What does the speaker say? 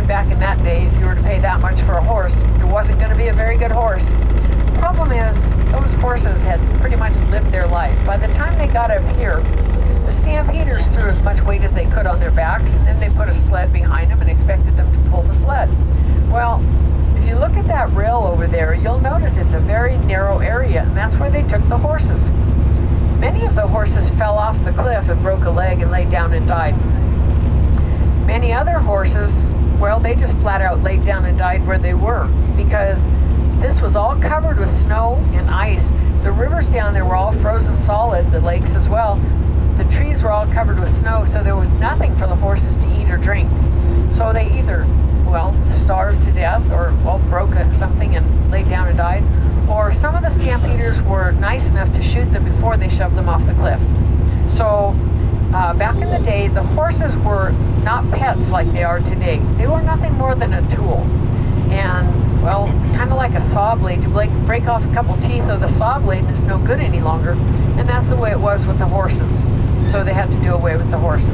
time back in that day, if you were to pay that much for a horse, it wasn't going to be a very good horse. Problem is, those horses had pretty much lived their life. By the time they got up here, the stampeders threw as much weight as they could on their backs, and then they put a sled behind them and expected them to pull the sled. Well, if you look at that rail over there, you'll notice it's a very narrow area, and that's where they took the horses. Many of the horses fell off the cliff and broke a leg and laid down and died. Many other horses, well, they just flat out laid down and died where they were, because this was all covered with snow and ice. The rivers down there were all frozen solid, the lakes as well. The trees were all covered with snow, so there was nothing for the horses to eat or drink. So they either, well, starved to death or, well, broke something and laid down and died. Or some of the stampeders were nice enough to shoot them before they shoved them off the cliff. So back in the day, the horses were not pets like they are today. They were nothing more than a tool. And, well, kind of like a saw blade. You break off a couple teeth of the saw blade and it's no good any longer. And that's the way it was with the horses. So they had to do away with the horses.